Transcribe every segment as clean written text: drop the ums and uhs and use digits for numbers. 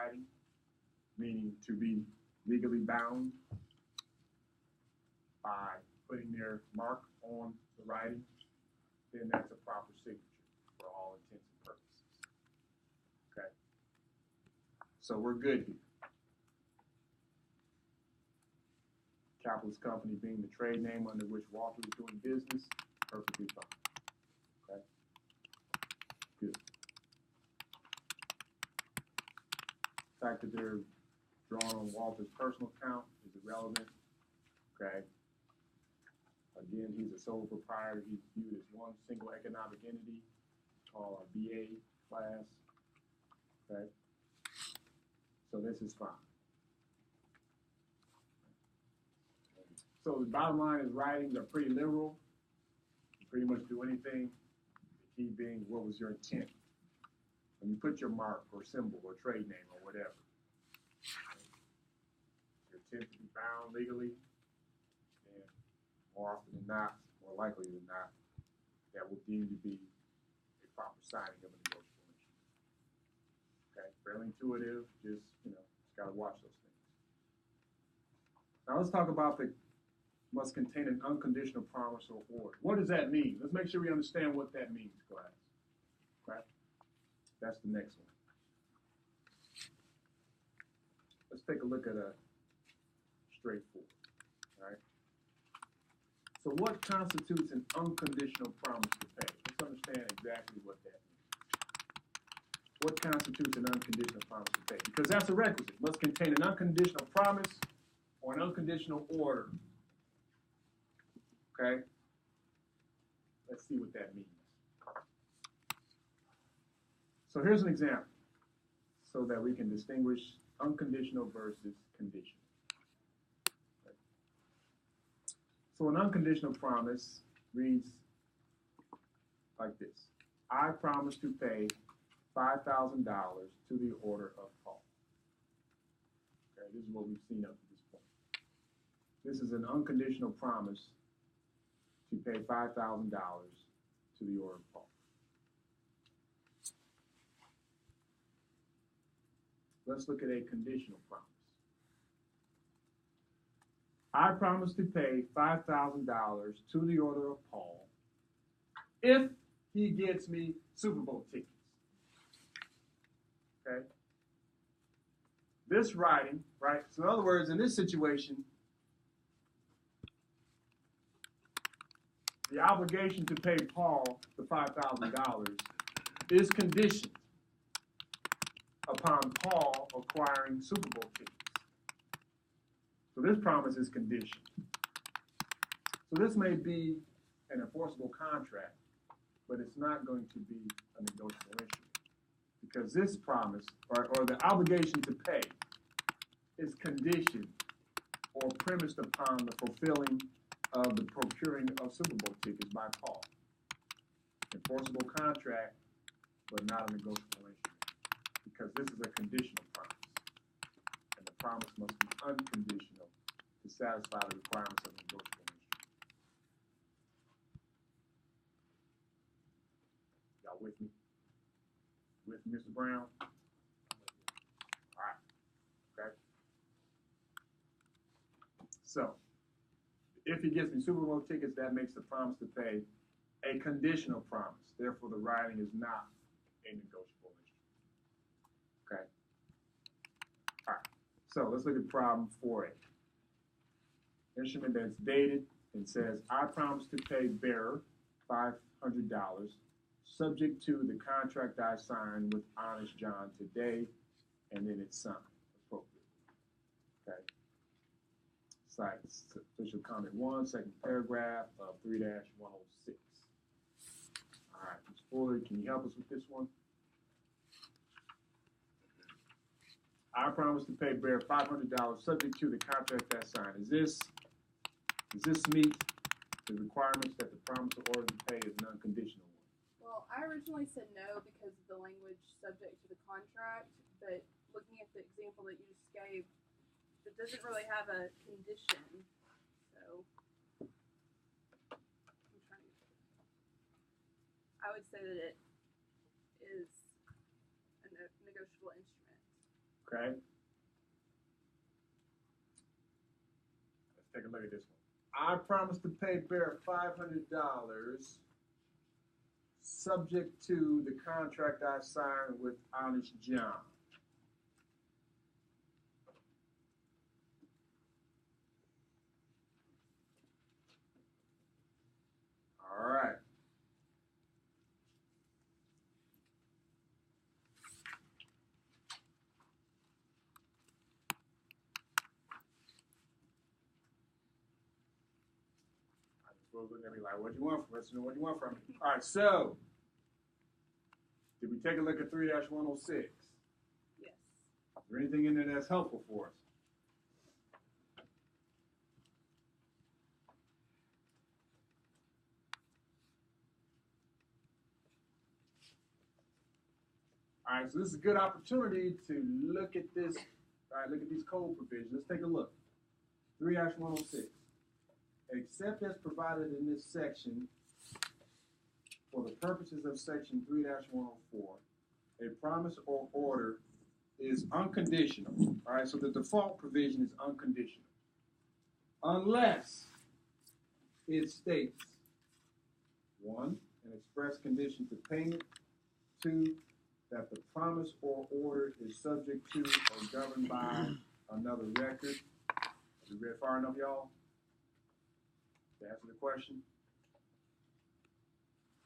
writing, meaning to be legally bound by putting their mark on the writing, then that's a proper signature for all intents and purposes. Okay? So we're good here. Capitalist company being the trade name under which Walter was doing business, perfectly fine. Okay? Good. The fact that they're drawn on Walter's personal account is irrelevant. Okay? Again, he's a sole proprietor. He's viewed as one single economic entity called a BA class. Okay? So this is fine. So the bottom line is writings are pretty liberal. You pretty much do anything. The key being, what was your intent? When you put your mark or symbol or trade name or whatever, your intent to be bound legally, and more often than not, more likely than not, that will deem to be a proper signing of a negotiable instrument. Okay, fairly intuitive, just, got to watch those things. Now let's talk about the must contain an unconditional promise or order. What does that mean? Let's make sure we understand what that means, class. Okay? That's the next one. Let's take a look at a straightforward. All right? So what constitutes an unconditional promise to pay? Let's understand exactly what that means. What constitutes an unconditional promise to pay? Because that's a requisite. It must contain an unconditional promise or an unconditional order. Okay? Let's see what that means. So here's an example so that we can distinguish unconditional versus conditional. Okay. So an unconditional promise reads like this. I promise to pay $5,000 to the order of Paul. Okay, this is what we've seen up to this point. This is an unconditional promise to pay $5,000 to the order of Paul. Let's look at a conditional promise. I promise to pay $5,000 to the order of Paul if he gets me Super Bowl tickets. Okay? This writing, right? So in other words, in this situation, the obligation to pay Paul the $5,000 is conditioned upon Paul acquiring Super Bowl tickets. So this promise is conditioned. So this may be an enforceable contract, but it's not going to be a negotiable instrument. Because this promise, or the obligation to pay, is conditioned or premised upon the fulfilling of the procuring of Super Bowl tickets by Paul. Enforceable contract, but not a negotiable instrument. Because this is a conditional promise. And the promise must be unconditional to satisfy the requirements of a negotiable instrument. Y'all with me? With Mr. Brown? All right. Okay. So, if he gives me Super Bowl tickets, that makes the promise to pay a conditional promise. Therefore, the writing is not a negotiable instrument. Okay? All right. So, let's look at problem 4A. Instrument that's dated and says, I promise to pay bearer $500 subject to the contract I signed with Honest John today, and then it's signed appropriately. Okay? Cites official comment 1, second paragraph of 3-106. All right, Ms. Fuller, can you help us with this one? I promise to pay bearer $500 subject to the contract I signed. Does this meet the requirements that the promise or order to pay is an unconditional one? Well, I originally said no because of the language subject to the contract, but looking at the example that you just gave, it doesn't really have a condition, so I would say that it is a negotiable instrument. Okay? Let's take a look at this one. I promise to pay Bear $500 subject to the contract I signed with Honest John. All right. Folks looking at me like, what do you want from us? What do you want from me? All right, so did we take a look at 3-106? Yes. Is there anything in there that's helpful for us? All right, so this is a good opportunity to look at this. All right, look at these code provisions. Let's take a look. 3-106. Except as provided in this section, for the purposes of section 3-104, a promise or order is unconditional. All right, so the default provision is unconditional. Unless it states, 1, an express condition to payment, 2, that the promise or order is subject to or governed by another record. Have we read far enough, y'all? To answer the question?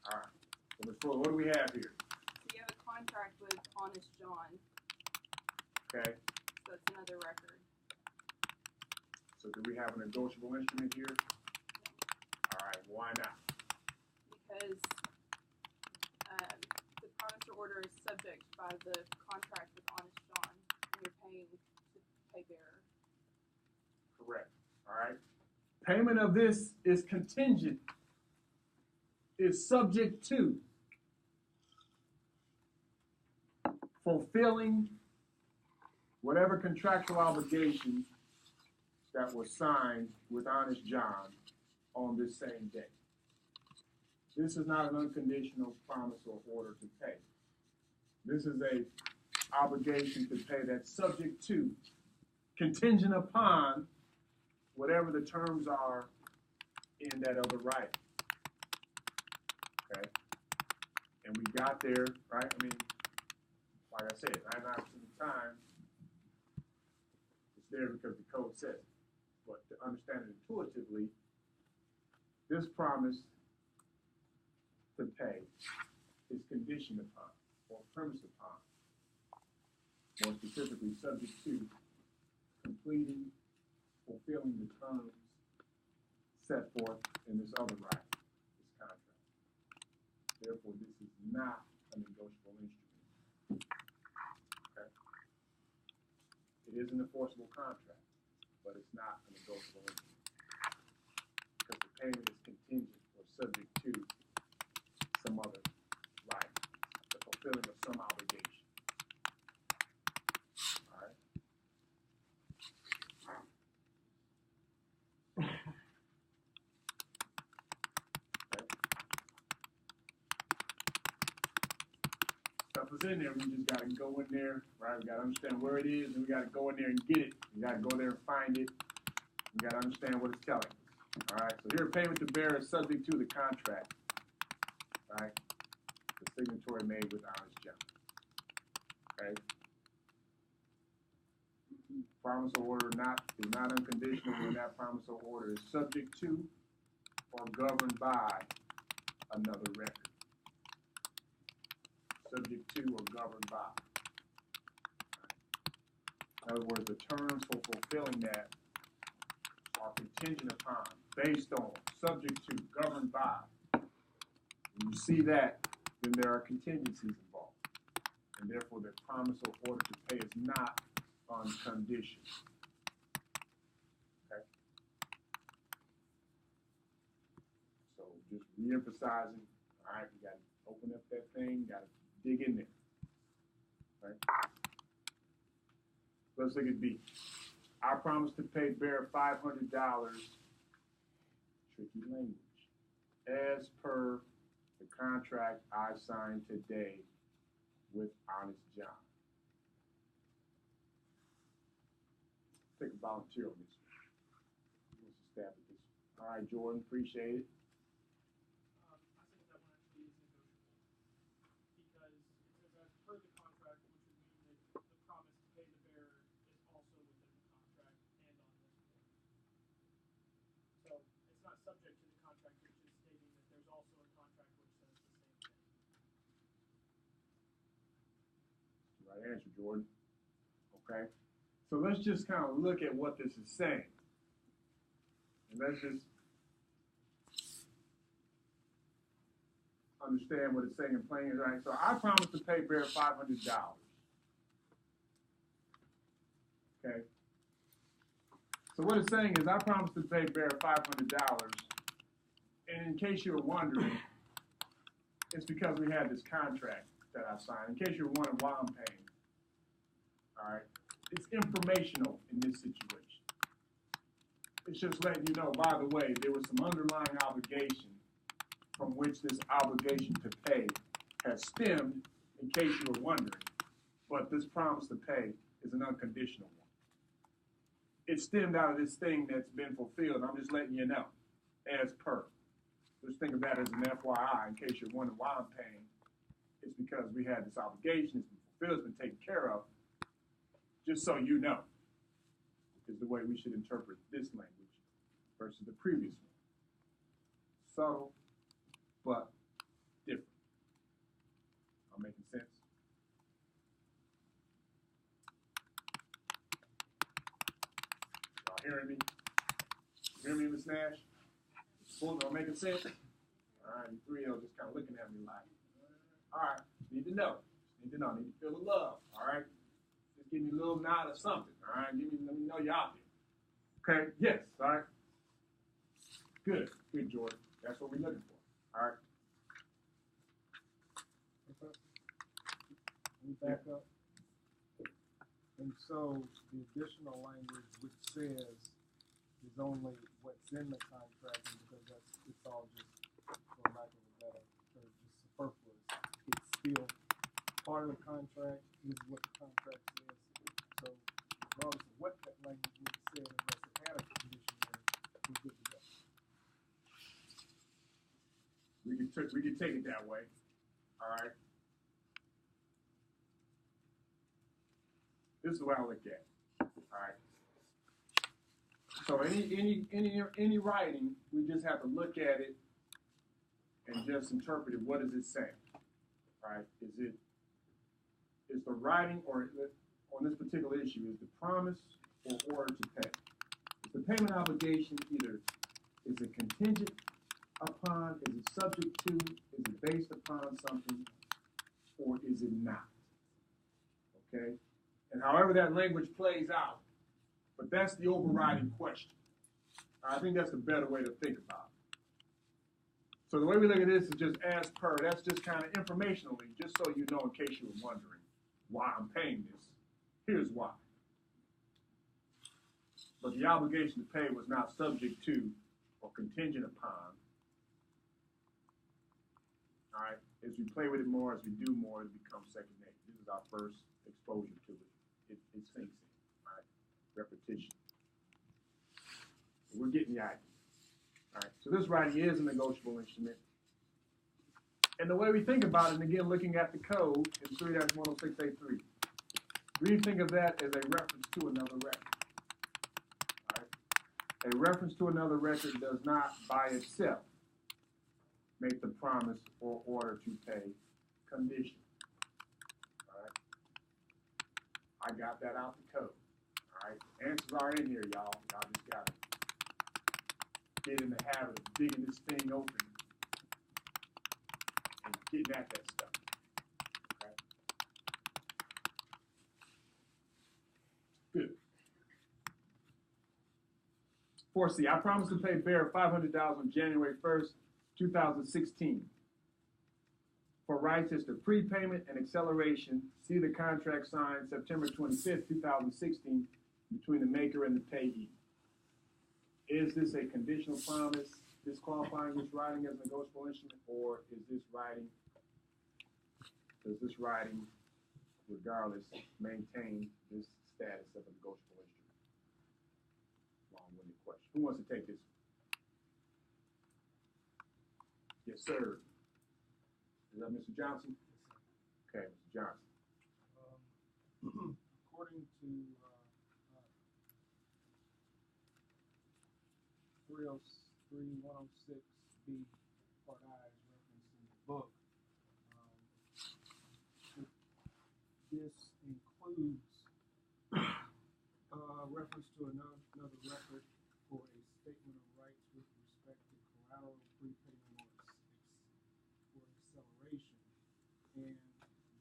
All right. So Ms. Fuller, what do we have here? So you have a contract with Honest John. Okay. So that's another record. So do we have a negotiable instrument here? All right. Why not? Because the promise or order is subject by the contract with Honest John, and you're paying to pay bearer. Correct. All right. Payment of this is contingent, is subject to fulfilling whatever contractual obligation that was signed with Honest John on this same day. This is not an unconditional promise or order to pay. This is a obligation to pay that's subject to, contingent upon, whatever the terms are in that other right. Okay? And we got there, right? I mean, like I said, 99% of the time, it's there because the code says it. But to understand it intuitively, this promise to pay is conditioned upon, or premised upon, more specifically subject to completing, fulfilling the terms set forth in this other right, this contract. Therefore, this is not a negotiable instrument. Okay? It is an enforceable contract, but it's not a negotiable instrument because the payment is contingent or subject to some other right, the fulfilling of some obligation. All right? Stuff is in there, we just got to go in there, right? We got to understand where it is, and we got to go in there and get it. We got to go there and find it. We got to understand what it's telling us. All right, so here, payment to bearer is subject to the contract, right? The signatory made with Honest John. Okay? Promise or order is not unconditional when that promise or order is subject to or governed by another record. Subject to or governed by. In other words, the terms for fulfilling that are contingent upon, based on, subject to, governed by. When you see that, then there are contingencies involved. And therefore, the promise or order to pay is not unconditional. Okay? So just re-emphasizing, all right, you got to open up that thing, got to dig in there. Right? Let's look at B. I promise to pay bearer $500, tricky language, as per the contract I signed today with Honest John. pick a volunteer on this one. Who wants to stab at this? All right, Jordan, appreciate it. I think that one actually is negotiable because it says as per the contract, which would mean that the promise to pay the bearer is also within the contract and on this form. So it's not subject to the contract, it's just stating that there's also a contract which says the same thing. Right answer, Jordan. Okay. So let's just kind of look at what this is saying. And let's just understand what it's saying in plain. Right? So I promise to pay bearer $500. Okay. So what it's saying is I promise to pay bearer $500. And in case you're wondering, it's because we had this contract that I signed. In case you're wondering why I'm paying. All right. It's informational in this situation. It's just letting you know, by the way, there was some underlying obligation from which this obligation to pay has stemmed, in case you were wondering. But this promise to pay is an unconditional one. It stemmed out of this thing that's been fulfilled. I'm just letting you know, as per. Just think of that as an FYI, in case you're wondering why I'm paying. It's because we had this obligation, it's been fulfilled, it's been taken care of. Just so you know, is the way we should interpret this language versus the previous one. Subtle, but different. I'm making sense? Y'all hearing me? You hear me, Ms. Nash? Am I making sense? All right, you three of just kind of looking at me like, all right, need to know. Need to know. Need to feel the love, all right? Just give me a little nod or something, all right? Let me know you're out there. Okay, yes, all right? Good, Jordan. That's what we're looking for, all right? Let me back up. And so the additional language which says is only what's in the contract, and because it's all just, for lack of a better term, just superfluous. It's still part of the contract, is what the contract says. So regardless of what that language would have said, unless it had a condition in it, we're good to go. We could take it that way, all right? This is the way I look at it, all right? So any writing, we just have to look at it and just interpret it. What does it say, right? Is the writing, or on this particular issue, is the promise or order to pay? Is the payment obligation either, is it contingent upon, is it subject to, is it based upon something, or is it not? Okay? And however that language plays out, but that's the overriding question. I think that's the better way to think about it. So the way we look at this is just as per. That's just kind of informationally, just so you know, in case you were wondering why I'm paying this. Here's why. But the obligation to pay was not subject to or contingent upon. All right? As we play with it more, as we do more, it becomes second nature. This is our first exposure to it. It sinks in, right? Repetition. We're getting the idea. All right, so this writing is a negotiable instrument. And the way we think about it, and again, looking at the code in 3-10683, we think of that as a reference to another record. All right? A reference to another record does not by itself make the promise or order to pay conditional. All right? I got that out the code. All right? Answers are in here, y'all. Y'all just got to get in the habit of digging this thing open and getting at that stuff. Okay? Good. 4C, I promise to pay bearer $500 on January 1st, 2016. For rights as to prepayment and acceleration, see the contract signed September 25th, 2016 between the maker and the payee. Is this a conditional promise disqualifying this writing as a negotiable instrument, or is this writing, does this writing, regardless, maintain this status of a negotiable instrument? Who wants to take this? Yes, sir. Is that Mr. Johnson? Okay, Mr. Johnson. According to 303-106B, Part I, as referenced in the book, this includes reference to another record for a statement of rights with respect to collateral prepayment or acceleration, and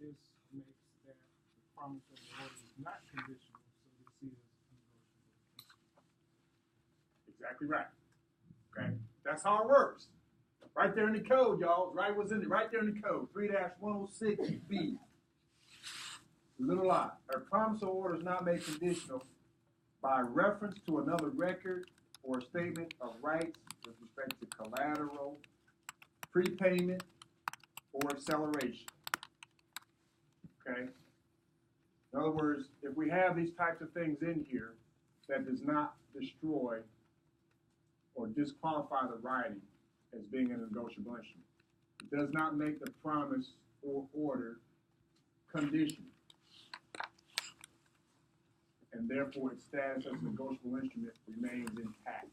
this makes that the promise of the order is not conditional, so this is negotiable. Exactly right. Okay, that's how it works. Right there in the code, y'all. Right there in the code. 3-106B. Little I. A promise or order is not made conditional by reference to another record or a statement of rights with respect to collateral, prepayment, or acceleration. Okay? In other words, if we have these types of things in here, that does not destroy or disqualify the writing as being a negotiable instrument. It does not make the promise or order conditional. And therefore its status as a negotiable instrument remains intact.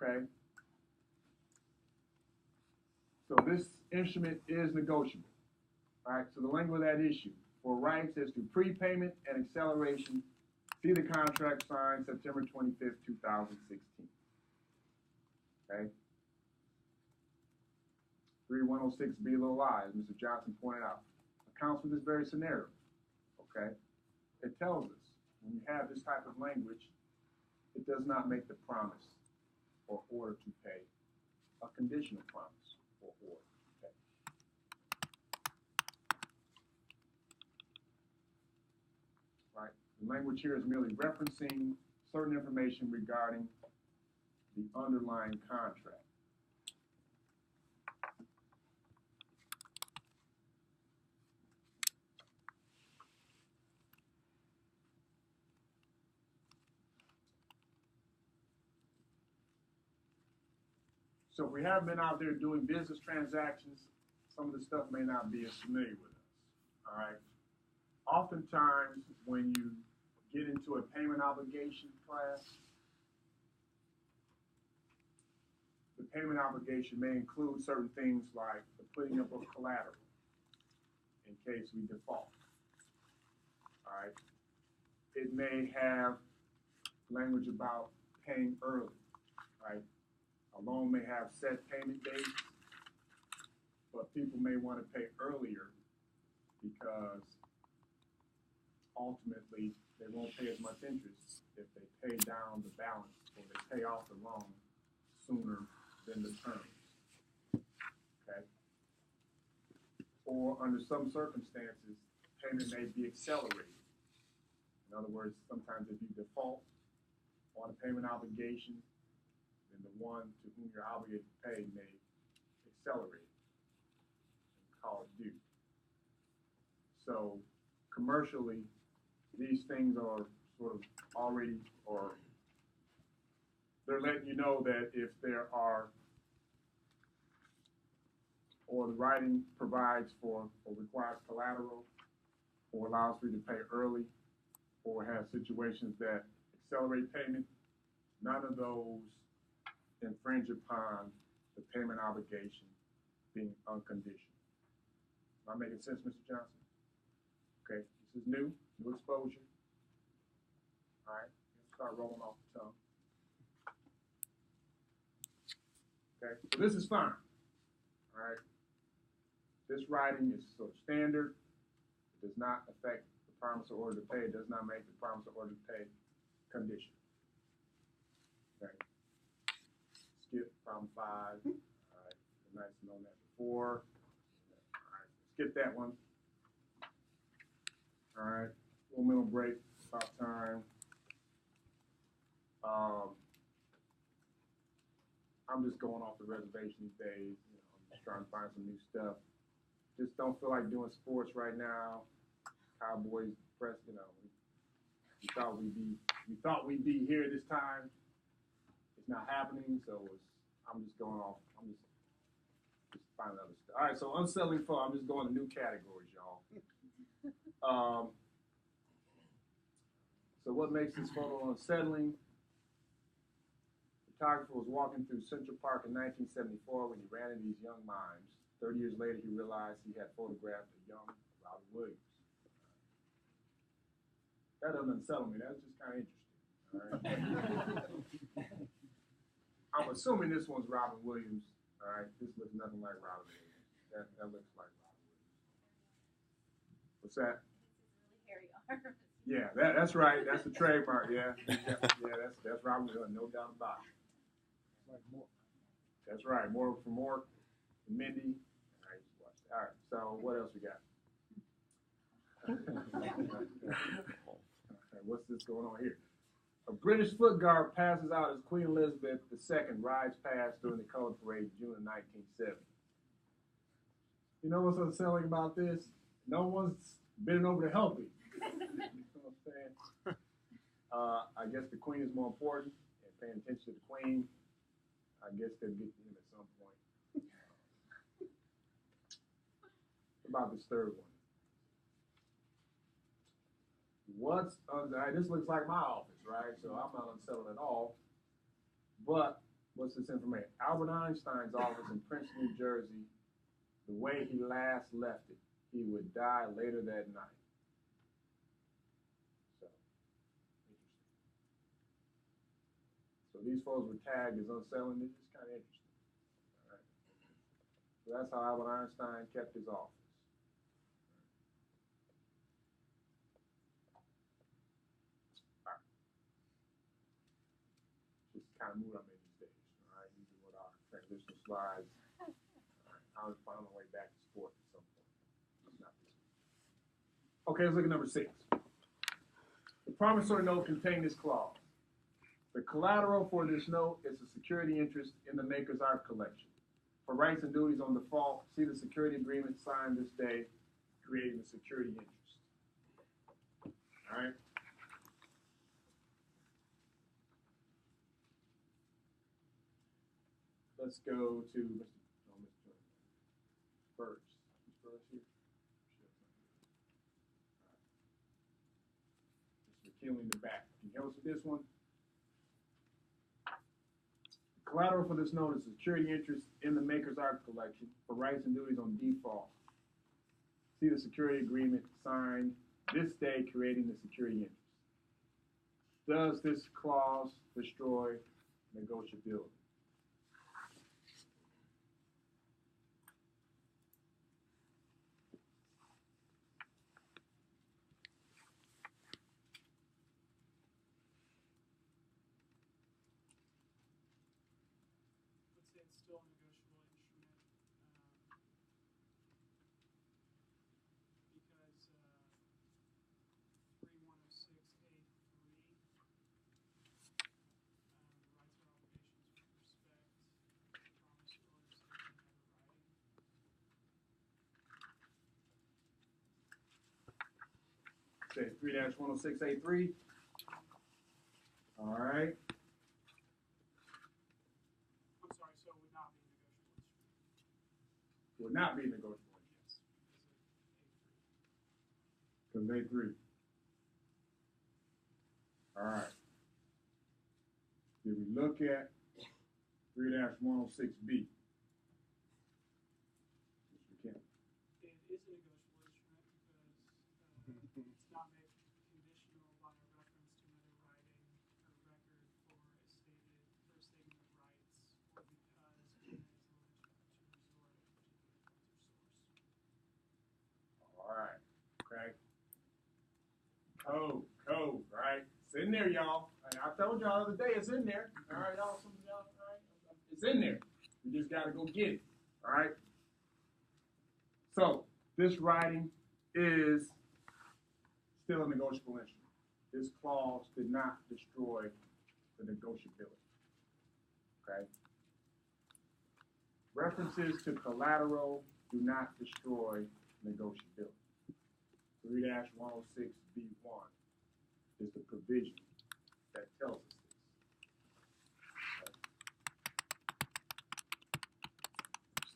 Okay? So this instrument is negotiable. All right, so the language of that issue. For rights as to prepayment and acceleration, see the contract signed September 25th, 2016. Okay? 3-106B little I, as Mr. Johnson pointed out, accounts for this very scenario. Okay? It tells us when you have this type of language, it does not make the promise or order to pay a conditional promise or order to pay. Right? The language here is merely referencing certain information regarding the underlying contract. So if we haven't been out there doing business transactions, some of the stuff may not be as familiar with us. All right. Oftentimes, when you get into a payment obligation class, the payment obligation may include certain things like the putting up of collateral in case we default. All right. It may have language about paying early. Right. A loan may have set payment dates, but people may want to pay earlier because ultimately they won't pay as much interest if they pay down the balance or they pay off the loan sooner than the terms. Okay? Or under some circumstances, payment may be accelerated. In other words, sometimes if you default on a payment obligation, then the one to whom you're obligated to pay may accelerate and call it due. So commercially, these things are sort of already, or they're letting you know that if there are, or the writing provides for or requires collateral, or allows for you to pay early, or has situations that accelerate payment, none of those infringe upon the payment obligation being unconditional. Am I making sense, Mr. Johnson? Okay, this is new exposure. All right, let's start rolling off the tongue. Okay, so this is fine. All right, this writing is sort of standard. It does not affect the promise or order to pay. It does not make the promise or order to pay conditional. Okay. Skip problem 5. All right, nice to know that before. All right, skip that one. All right, little mental break, about time. I'm just going off the reservation these days. You know, I'm just trying to find some new stuff. Just don't feel like doing sports right now. Cowboys press, you know. We thought we'd be here this time it's not happening, so I'm just going off. I'm just finding other stuff. All right, so unsettling photo. I'm just going to new categories, y'all. So what makes this photo unsettling? The photographer was walking through Central Park in 1974 when he ran into these young mimes. 30 years later, he realized he had photographed a young Robin Williams. That doesn't unsettle me. That's just kind of interesting. All right. I'm assuming this one's Robin Williams. All right. This looks nothing like Robin Williams. That looks like Robin Williams. What's that? This is really hairy arms. Yeah, that's right. That's the trademark. Yeah, that's Robin Williams. No doubt about it. Like more. That's right. More for Mork and Mindy. All right, watch that. All right. So what else we got? What's this going on here? A British foot guard passes out as Queen Elizabeth II rides past during the Colour Parade in June of 1970. You know what's unsettling about this? No one's bending over to help him. You know what I'm saying? I guess the Queen is more important, and paying attention to the Queen, I guess they'll get to him at some point. What about this third one? This looks like my office, right? So I'm not unsettled at all. But what's this information? Albert Einstein's office in Princeton, New Jersey, the way he last left it, he would die later that night. So, interesting. So these photos were tagged as unsettling. It's just kind of interesting. All right. So that's how Albert Einstein kept his office. Kind of mood I'm in these days. All right, these are what our transitional slides. All right, I'll find my way back to sport at some point. It's not this week. Okay, let's look at number 6. The promissory note contained this clause. The collateral for this note is a security interest in the maker's art collection. For rights and duties on default, see the security agreement signed this day, creating the security interest. All right. Let's go to Mr. Burns. Mr. Burns here. Mr. McKinley in the back. Can you help us with this one? The collateral for this note is security interest in the maker's art collection for rights and duties on default. See the security agreement signed this day, creating the security interest. Does this clause destroy negotiability? It's still a negotiable instrument because 3106A3 rights or obligations with respect promise or statement of writing. Say 3-106A3. All right. Would not be negotiable. Yes. Because A3. All right. Did we look at 3-106B? Mr. Kemp. It is a negotiable instrument because it's not made conditional by a reference to another writing or record for a statement of rights or because it is alleged to resort a particular funds or source. All right. Okay. Code, right? It's in there, y'all. I told y'all the other day it's in there. All right, y'all. Some of y'all, all right? It's in there. You just got to go get it. All right? So, this writing is still a negotiable instrument. This clause did not destroy the negotiability. Okay? References to collateral do not destroy negotiability. 3-106B1 is the provision that tells us this. Okay.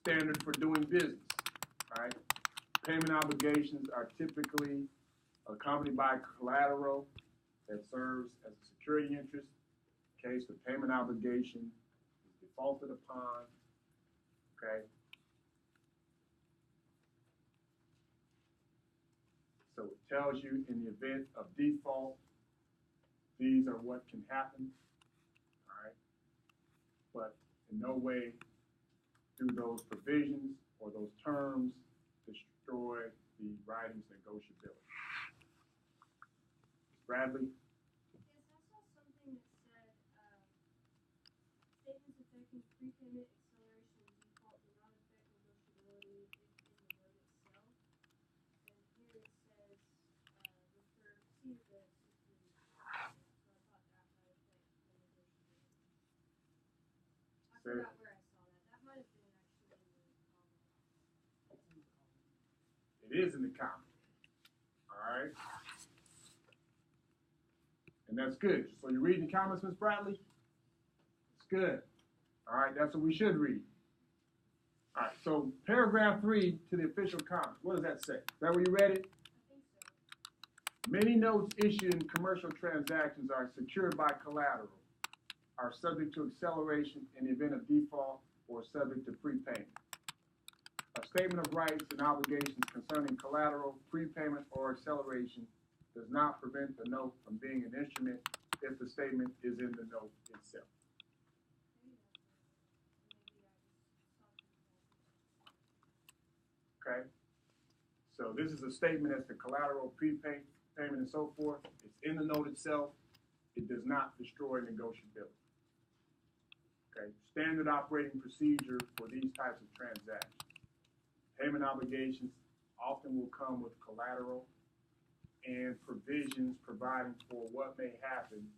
standard for doing business, right? Payment obligations are typically accompanied by collateral that serves as a security interest in case the payment obligation is defaulted upon, okay? So it tells you in the event of default, these are what can happen, all right? But in no way do those provisions or those terms destroy the writing's negotiability. Bradley? Yes, I saw something that said statements affecting prepayment, acceleration, and default do not affect negotiability if in the note itself. And here it says refer see the 16. So I thought that might affect the negotiability. I forgot where I saw that. That might have been actually in the comment. It is in the comment. All right. And that's good. So you reading the comments, Ms. Bradley? It's good. All right, that's what we should read. All right, so paragraph 3 to the official comments. What does that say? Is that where you read it? I think so. Many notes issued in commercial transactions are secured by collateral, are subject to acceleration in the event of default, or subject to prepayment. A statement of rights and obligations concerning collateral, prepayment, or acceleration does not prevent the note from being an instrument if the statement is in the note itself. Okay? So this is a statement as to collateral, prepayment, and so forth. It's in the note itself. It does not destroy negotiability. Okay? Standard operating procedure for these types of transactions. Payment obligations often will come with collateral and provisions providing for what may happen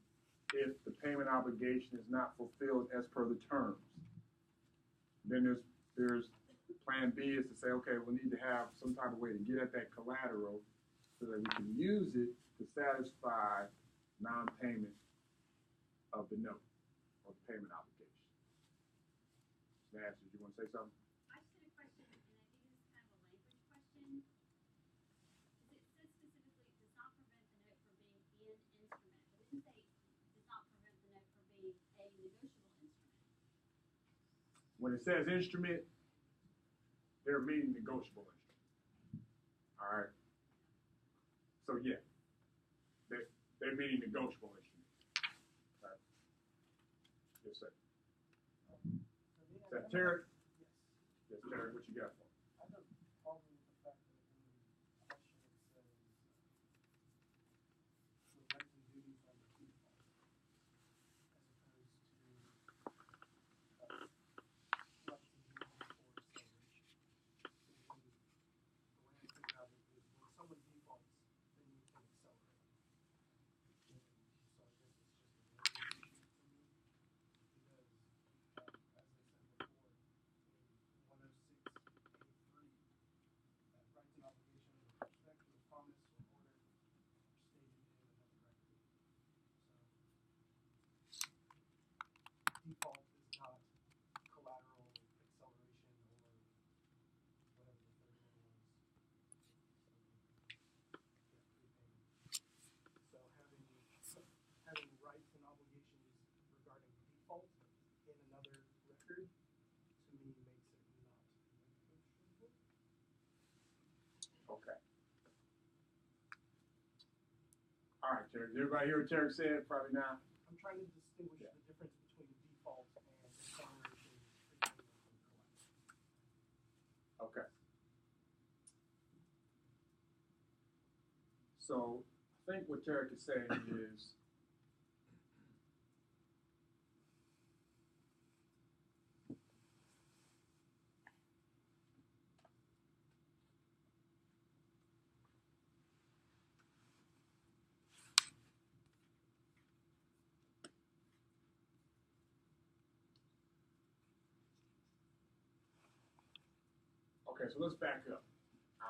if the payment obligation is not fulfilled as per the terms. Then there's plan B is to say, okay, we'll need to have some type of way to get at that collateral so that we can use it to satisfy non-payment of the note or the payment obligation. Nancy, do you want to say something? I just had a question, and I think this is kind of a language question. It says specifically, does not prevent the note from being an instrument. It didn't say does not prevent the note from being a negotiable instrument. When it says instrument, they're meaning negotiable instrument. All right. So yeah, they're meaning negotiable instrument. All right. Yes, sir. Is that Terry? Yes. Yes, Terry. What you got for me? I have a problem with the fact that in the question it says the rights and duties on the default, as opposed to rights and duties or acceleration. So when, the way I think about it is when someone defaults, then you can accelerate. And so I guess it's just a language issue for me, because as I said before, in 106.83, that rights and obligations with respect to a promise or order are stated in another record. So default is not collateral, acceleration, or whatever the third one was. So having rights and obligations regarding default in another record, to me, makes it not negotiable. Okay. All right, Terry. Did everybody hear what Terry said? Probably not. I'm trying to distinguish the difference between default and acceleration, prepayment, and collateral. Okay. So I think what Tarek is saying is okay, so let's back up.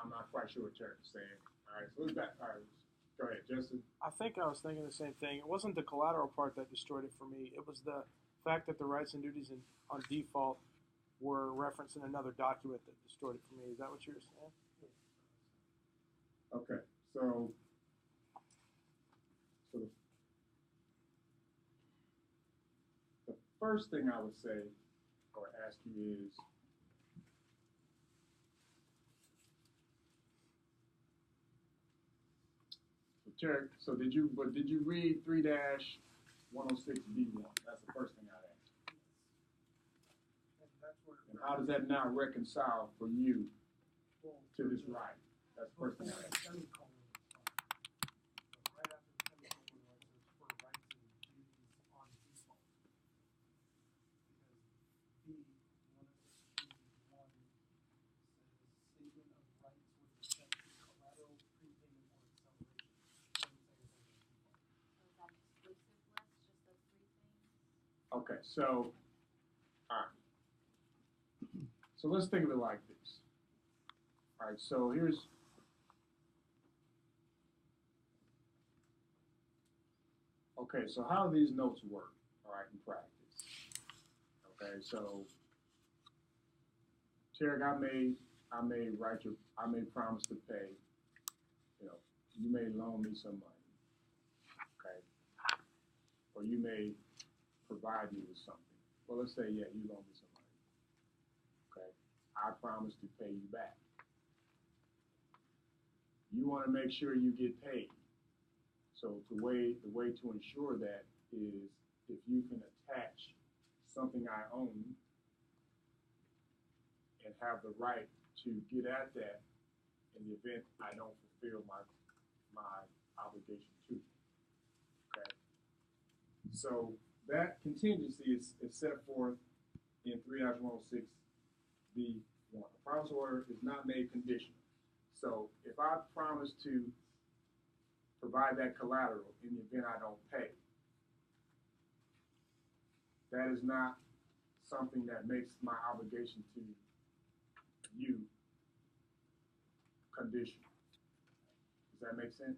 I'm not quite sure what Tarek is saying. All right, so let's back. All right, go ahead, Justin. I think I was thinking the same thing. It wasn't the collateral part that destroyed it for me. It was the fact that the rights and duties on default were referenced in another document that destroyed it for me. Is that what you're saying? Okay, so the first thing I would say or ask you is, Terry, so did you read 3-106B1? That's the first thing I'd ask. And that's where. And how does that now reconcile for you Well, to this right? That's the first thing I'd ask. Semicolon, right after the semicolon, where it says for rights and duties on default. Because B, 106B1 says statement of rights with respect to collateral, prepayment, or acceleration. Doesn't say it's on default. So is that exclusive list, just those three things? Okay, so, all right. So let's think of it like this. All right, so here's, okay, so how do these notes work, all right, in practice? Okay, so, Tarek, I may promise to pay, you may loan me some money, okay? Or you may provide me with something. Well, let's say, yeah, you loan me some money, okay? I promise to pay you back. You want to make sure you get paid. So the way to ensure that is if you can attach something I own and have the right to get at that in the event I don't fulfill my obligation to you. Okay. So that contingency is set forth in 3-106B1. A promise order is not made conditional. So if I promise to provide that collateral in the event I don't pay, that is not something that makes my obligation to you conditional. Does that make sense?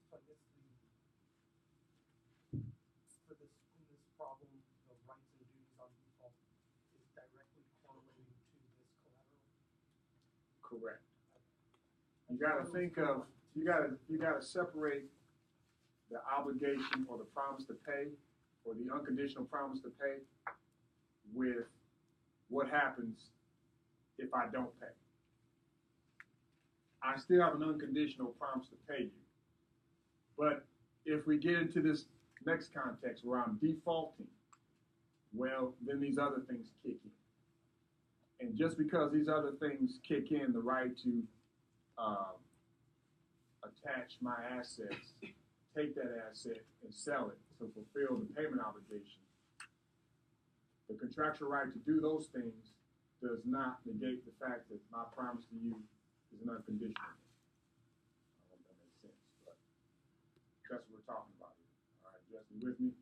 So I guess in this problem, the rights and duties on default is directly correlating to this collateral. Correct. You gotta think of, you gotta separate the obligation or the promise to pay or the unconditional promise to pay with what happens if I don't pay. I still have an unconditional promise to pay you. But if we get into this next context where I'm defaulting, well, then these other things kick in. And just because these other things kick in, the right to attach my assets, take that asset and sell it to fulfill the payment obligation, the contractual right to do those things does not negate the fact that my promise to you is an unconditional. I don't know if that makes sense, but that's what we're talking about here. All right, Jesse, you with me?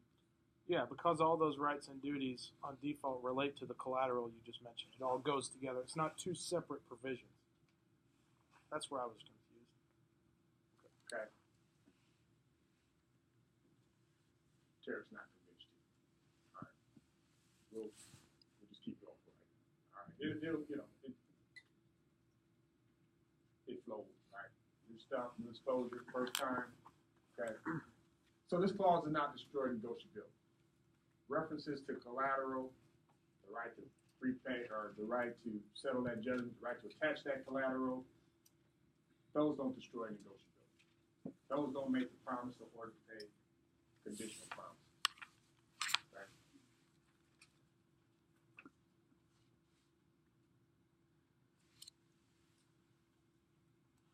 Yeah, because all those rights and duties on default relate to the collateral you just mentioned. It all goes together. It's not two separate provisions. That's where I was confused. Okay. Tariff's not convinced you. All right. We'll just keep going for right now. All right. It flows, right? New stuff, new exposure, first time. Okay. So this clause does not destroy negotiability. References to collateral, the right to prepay or the right to settle that judgment, the right to attach that collateral, those don't destroy negotiability. Those don't make the promise or order to pay conditional promise. Right?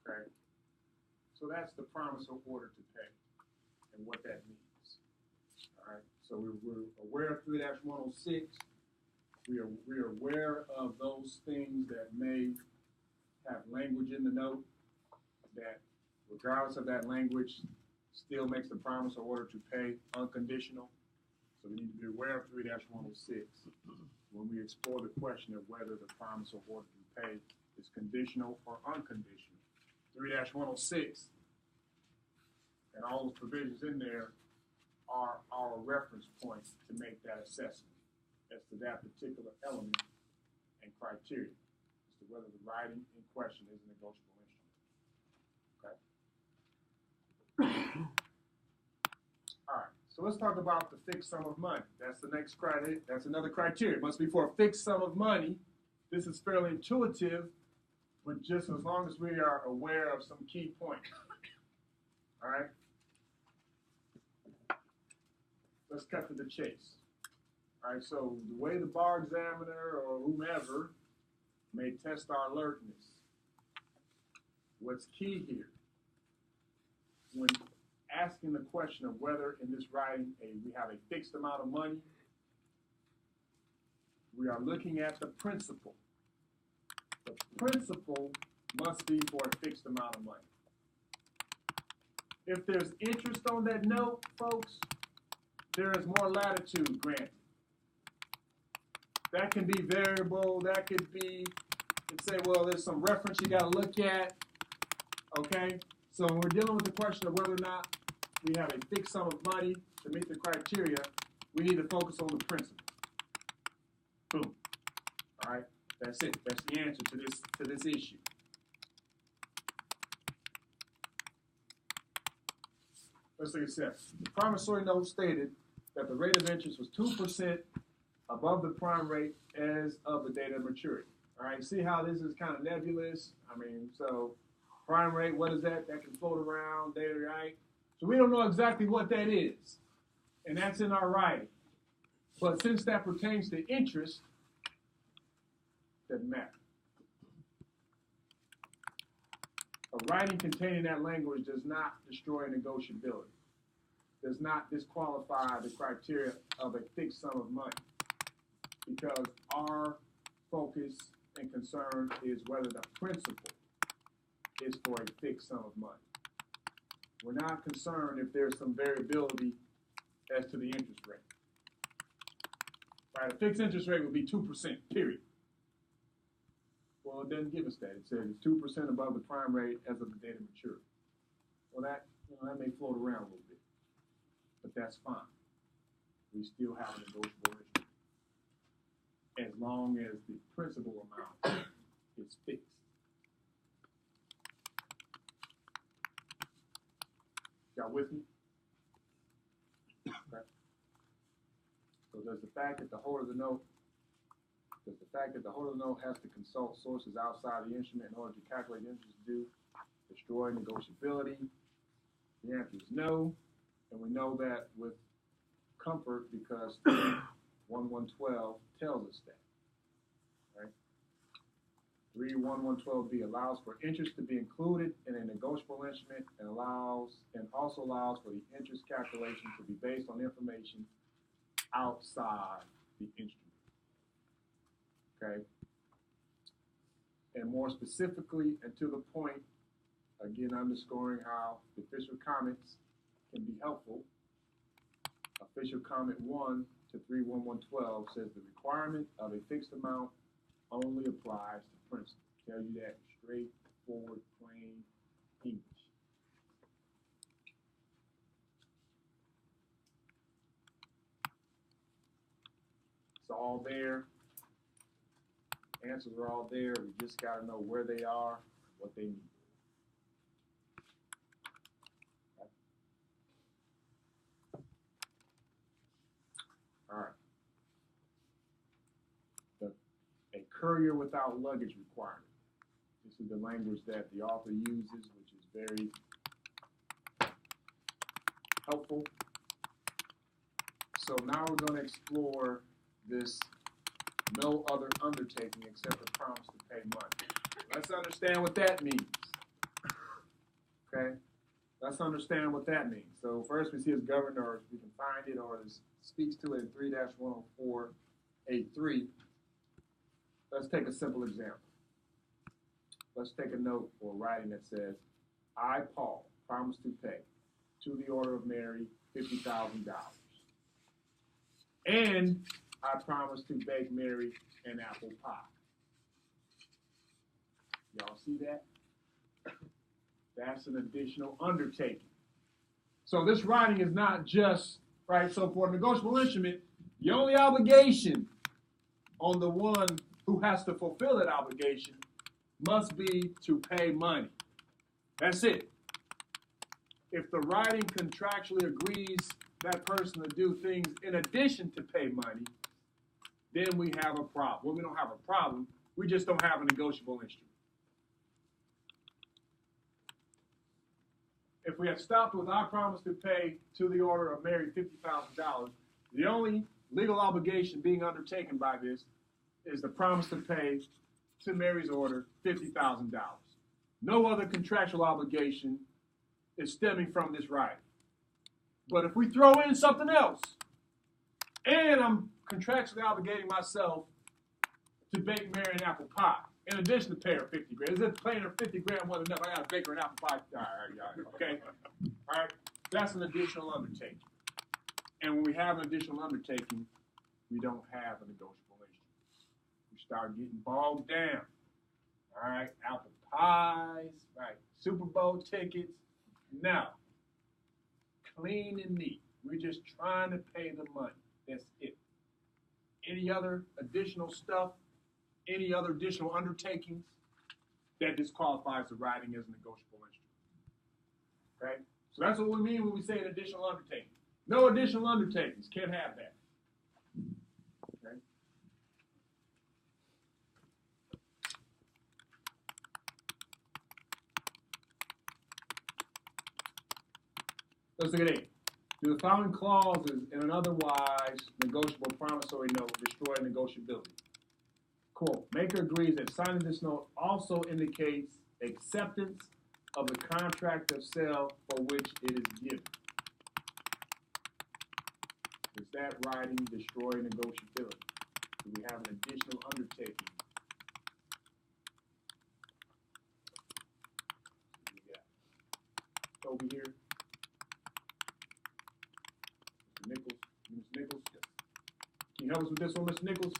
Okay. So that's the promise or order to pay and what that means. All right. So we're aware of 3-106. We're aware of those things that may have language in the note that, regardless of that language, still makes the promise or order to pay unconditional. So we need to be aware of 3-106 when we explore the question of whether the promise or order to pay is conditional or unconditional. 3-106 and all those provisions in there are our reference points to make that assessment. as to that particular element and criteria as to whether the writing in question is a negotiable instrument. Okay? All right, so let's talk about the fixed sum of money. That's the next criteria. That's another criteria. It must be for a fixed sum of money. This is fairly intuitive, but just as long as we are aware of some key points. All right? Let's cut to the chase. All right, so the way the bar examiner or whomever may test our alertness, what's key here, when asking the question of whether in this writing we have a fixed amount of money, we are looking at the principal. The principal must be for a fixed amount of money. If there's interest on that note, folks, there is more latitude granted. That can be variable. That could be, you say, well, there's some reference you got to look at. Okay? So when we're dealing with the question of whether or not we have a fixed sum of money to meet the criteria, we need to focus on the principal. Boom. All right? That's it. That's the answer to this issue. Let's look at 7. The promissory note stated that the rate of interest was 2% above the prime rate as of the date of maturity. All right, see how this is kind of nebulous? I mean, so prime rate, what is that? That can float around, data, right? So we don't know exactly what that is, and that's in our writing. But since that pertains to interest, doesn't matter. A writing containing that language does not destroy negotiability, does not disqualify the criteria of a fixed sum of money, because our focus and concern is whether the principal is for a fixed sum of money. We're not concerned if there's some variability as to the interest rate. Right, a fixed interest rate would be 2%, period. Well, it doesn't give us that. It says it's 2% above the prime rate as of the date of maturity. Well, that may float around a little bit, but that's fine. We still have a negotiable instrument as long as the principal amount is fixed. Y'all with me? Okay. So does the fact that the holder of the note has to consult sources outside the instrument in order to calculate interest due destroy negotiability? The answer is no, and we know that with comfort because 3.1112 tells us that. Right? 3.1112b allows for interest to be included in a negotiable instrument and also allows for the interest calculation to be based on information outside the instrument. Okay? And more specifically and to the point, again underscoring how the official comments can be helpful. Official comment 1 to 3.1112 says the requirement of a fixed amount only applies to principal. Tell you that straightforward, plain English. It's all there. Answers are all there. We just got to know where they are, what they need. Okay. All right. A courier without luggage requirement. This is the language that the author uses, which is very helpful. So now we're going to explore this no other undertaking except a promise to pay money. Let's understand what that means. Okay? Let's understand what that means. So first we see it's governed, or we can find it, or it speaks to it in 3-104A3. Let's take a simple example. Let's take a note or writing that says, I, Paul, promise to pay to the order of Mary $50,000. And I promise to bake Mary an apple pie. Y'all see that? That's an additional undertaking. So this writing is not just, right, so for a negotiable instrument, the only obligation on the one who has to fulfill that obligation must be to pay money. That's it. If the writing contractually agrees that person to do things in addition to pay money, then we have a problem. Well, we don't have a problem. We just don't have a negotiable instrument. If we had stopped with our promise to pay to the order of Mary $50,000, the only legal obligation being undertaken by this is the promise to pay to Mary's order $50,000. No other contractual obligation is stemming from this writing. But if we throw in something else, and I'm contractually obligating myself to bake Mary an apple pie, in addition to pay her 50 grand. Is it paying her 50 grand wasn't enough? I got to bake her an apple pie. All right, okay? All right, that's an additional undertaking. And when we have an additional undertaking, we don't have a negotiable issue. We start getting bogged down. All right, apple pies, right? Super Bowl tickets. No. Clean and neat. We're just trying to pay the money. That's it. Any other additional stuff, any other additional undertakings, that disqualifies the writing as a negotiable instrument. Okay? So that's what we mean when we say an additional undertaking. No additional undertakings. Can't have that. Okay? Let's look at 8. Do the following clauses in an otherwise negotiable promissory note destroy negotiability? Quote, maker agrees that signing this note also indicates acceptance of the contract of sale for which it is given. Does that writing destroy negotiability? Do we have an additional undertaking? We got over here. Mr. Nichols. Mr. Nichols? Yes. Can you help us with this one, Mr. Nichols?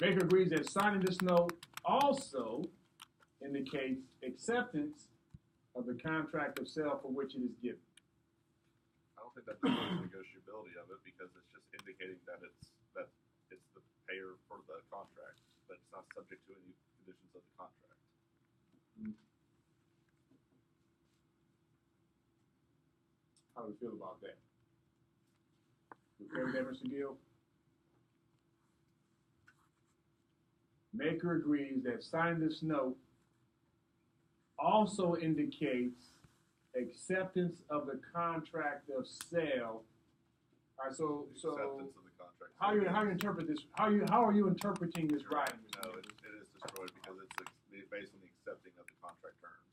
Maker agrees that signing this note also indicates acceptance of the contract of sale for which it is given. I don't think that destroys negotiability of it because it's just indicating that it's the payer for the contract, but it's not subject to any conditions of the contract. How do we feel about that? You okay with that, Mr. Gill? Maker agrees that signing this note also indicates acceptance of the contract of sale. All right, so Acceptance of the contract. how you interpret this? How are you interpreting this writing? No, it is destroyed because it's based on the accepting of the contract terms.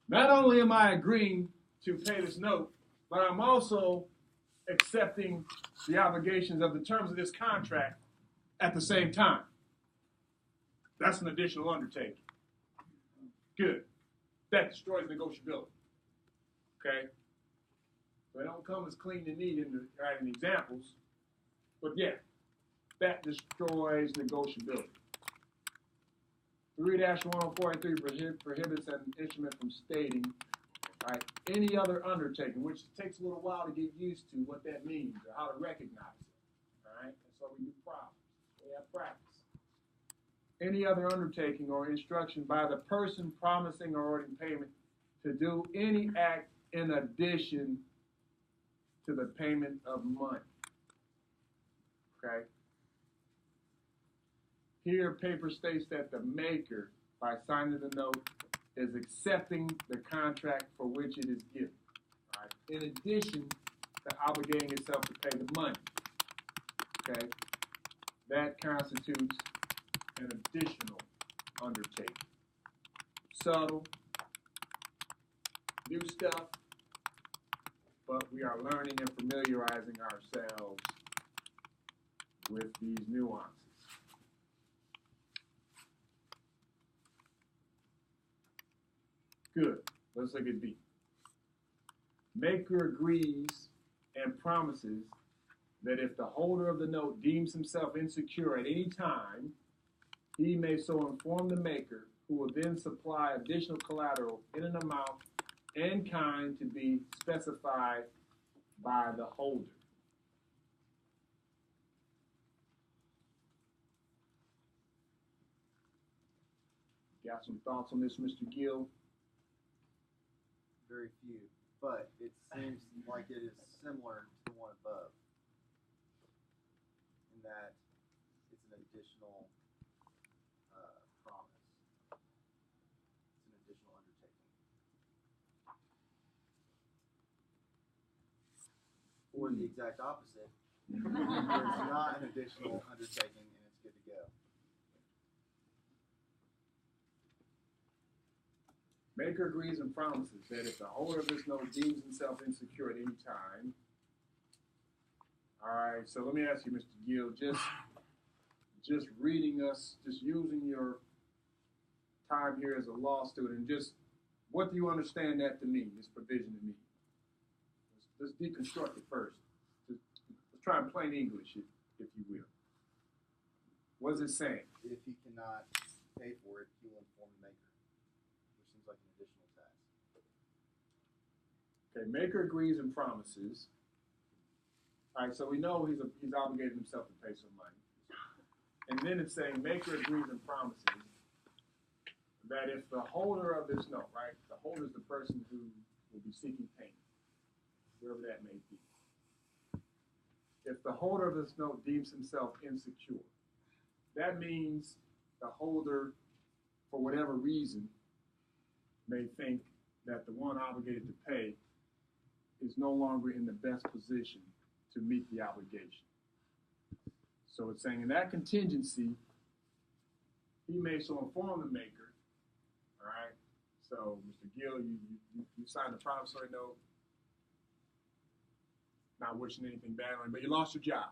Not only am I agreeing to pay this note, but I'm also accepting the obligations of the terms of this contract at the same time. That's an additional undertaking. Good. That destroys negotiability. Okay? So they don't come as clean and neat in the writing examples, but yeah, that destroys negotiability. 3-104.3 prohibits an instrument from stating, all right, any other undertaking, which takes a little while to get used to what that means or how to recognize it. All right? That's why we do problems. We have practice. Any other undertaking or instruction by the person promising or ordering payment to do any act in addition to the payment of money. Okay? Here, paper states that the maker, by signing the note, is accepting the contract for which it is given. All right? In addition to obligating itself to pay the money. Okay? That constitutes an additional undertaking. Subtle, new stuff, but we are learning and familiarizing ourselves with these nuances. Good. Let's look at B. Maker agrees and promises that if the holder of the note deems himself insecure at any time, he may so inform the maker, who will then supply additional collateral in an amount and kind to be specified by the holder. Got some thoughts on this, Mr. Gill? Very few, but it seems like it is similar to the one above in that it's an additional promise. It's an additional undertaking. Or the exact opposite, where it's not an additional undertaking and it's good to go. Maker agrees and promises that if the holder of this note deems himself insecure at any time. All right, so let me ask you, Mr. Gill, just reading us, just using your time here as a law student, just what do you understand that to mean, this provision to mean? Let's deconstruct it first. Let's try in plain English, if you will. What is it saying? If he cannot pay for it, he will inform the maker, which seems like an additional task. Okay, maker agrees and promises. All right, so we know he's obligated himself to pay some money. And then it's saying maker agrees and promises that if the holder of this note, right, the holder is the person who will be seeking payment, wherever that may be. If the holder of this note deems himself insecure, that means the holder, for whatever reason, may think that the one obligated to pay is no longer in the best position to meet the obligation. So it's saying in that contingency, he may so inform the maker, all right? So, Mr. Gill, you signed the promissory note, not wishing anything bad on him, but you lost your job.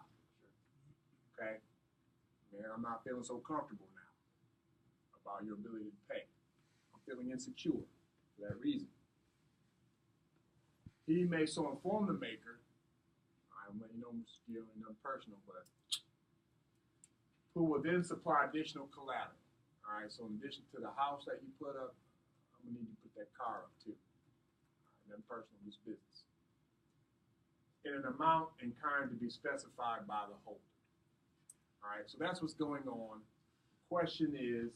Okay? Man, I'm not feeling so comfortable now about your ability to pay. I'm feeling insecure for that reason. He may so inform the maker, I'm letting you know, Mr. Gill, ain't nothing personal, but who will then supply additional collateral. All right, so in addition to the house that you put up, I'm gonna need you to put that car up too. All right, nothing personal, just business. In an amount and kind to be specified by the holder. All right, so that's what's going on. The question is,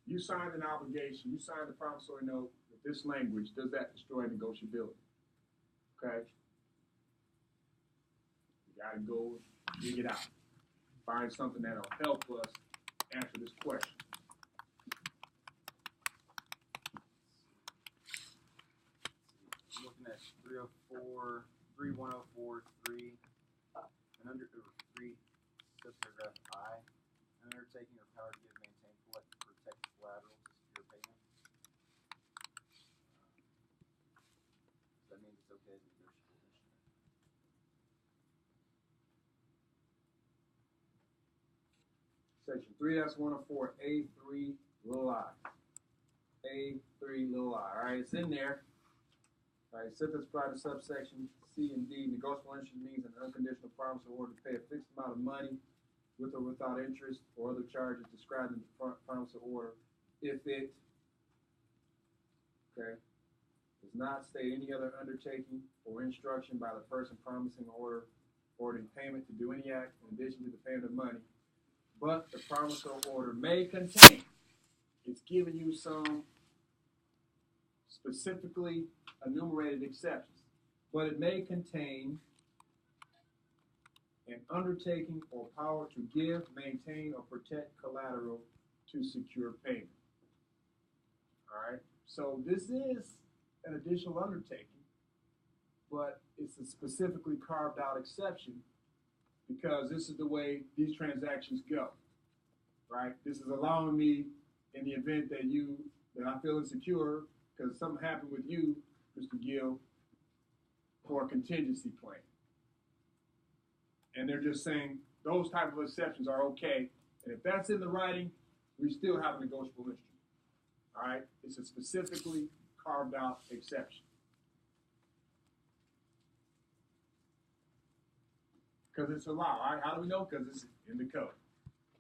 you signed an obligation, you signed a promissory note with this language, does that destroy negotiability? Okay? You gotta go dig it out. Find something that'll help us answer this question. Looking at 304, 31043, and under 3, subparagraph I, an undertaking or power to give, maintain, collect, protect collateral to secure payment. Does that mean it's okay as a negotiable instrument? Section 3-104A3 little I. A3 little I. All right, it's in there. All right, except as prior to subsection C and D, negotiable instrument means an unconditional promise or order to pay a fixed amount of money with or without interest or other charges described in the promise or order if it, okay, does not state any other undertaking or instruction by the person promising or ordering payment to do any act in addition to the payment of money, but the promise or order may contain. It's giving you some specifically enumerated exceptions, but it may contain an undertaking or power to give, maintain, or protect collateral to secure payment. All right, so this is an additional undertaking, but it's a specifically carved out exception because this is the way these transactions go, right? This is allowing me, in the event that I feel insecure because something happened with you, Mr. Gill, for a contingency plan. And they're just saying those type of exceptions are okay. And if that's in the writing, we still have a negotiable instrument. All right? It's a specifically carved out exception. Because it's allowed. All right? How do we know? Because it's in the code.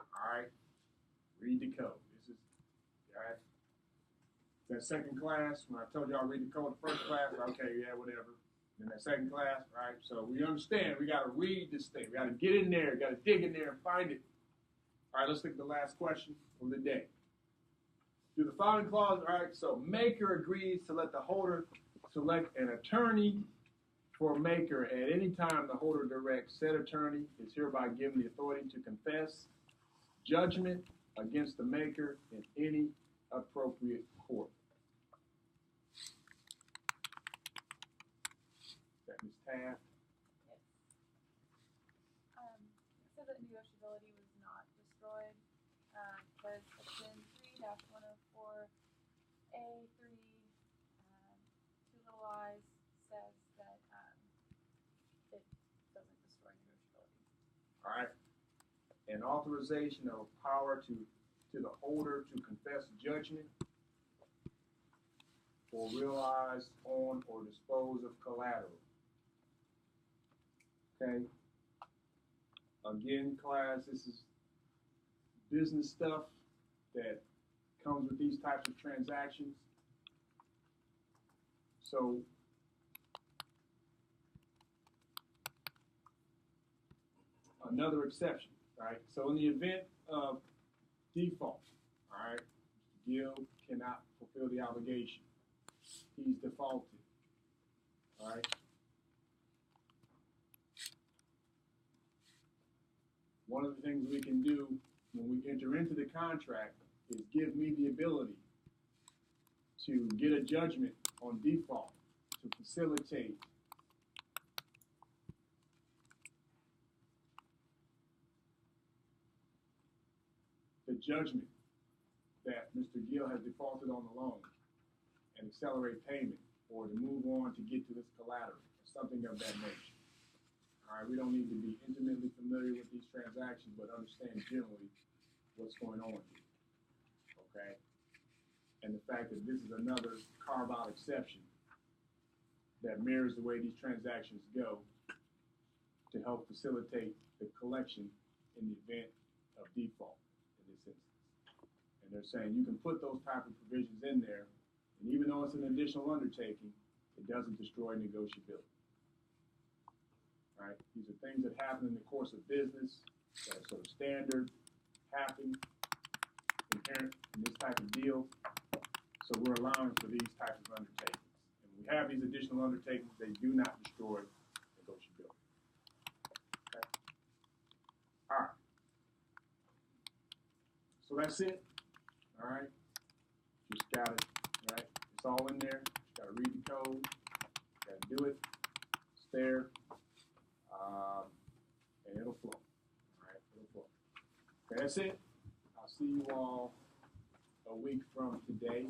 All right? Read the code. This is, all right? That second class, when I told y'all read the code the first class, okay, yeah, whatever. In that second class, right? So we understand we got to read this thing. We got to get in there. We got to dig in there and find it. All right, let's look at the last question of the day. Do the following clause, all right, so maker agrees to let the holder select an attorney for maker at any time the holder directs. Said attorney is hereby given the authority to confess judgment against the maker in any appropriate court. Is that Ms. Taft? Yes. It said that negotiability was not destroyed, because section 3-104A3, two little i's, says that it doesn't destroy negotiability. All right. An authorization of power to the holder to confess judgment or realize on or dispose of collateral. Okay. Again, class, this is business stuff that comes with these types of transactions. So another exception, right? So in the event of default, all right, Gil cannot fulfill the obligation. He's defaulted, all right? One of the things we can do when we enter into the contract is give me the ability to get a judgment on default to facilitate the judgment that Mr. Gill has defaulted on the loan and accelerate payment, or to move on to get to this collateral, or something of that nature. All right, we don't need to be intimately familiar with these transactions, but understand generally what's going on here, okay? And the fact that this is another carve-out exception that mirrors the way these transactions go to help facilitate the collection in the event of default in this instance. And they're saying you can put those type of provisions in there, and even though it's an additional undertaking, it doesn't destroy negotiability. Right? These are things that happen in the course of business that are sort of standard, happen, inherent in this type of deal. So we're allowing for these types of undertakings. And when we have these additional undertakings, they do not destroy negotiability. Okay? All right. So that's it. All right. Just got it. Right? It's all in there. Just got to read the code. Got to do it. It's there. And it'll flow. All right, it'll flow. Okay, that's it. I'll see you all a week from today.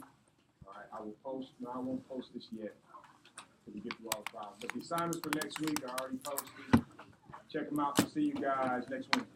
All right, I will post. No, I won't post this yet until we get through all the files. But the assignments for next week are already posted. Check them out. I'll see you guys next week.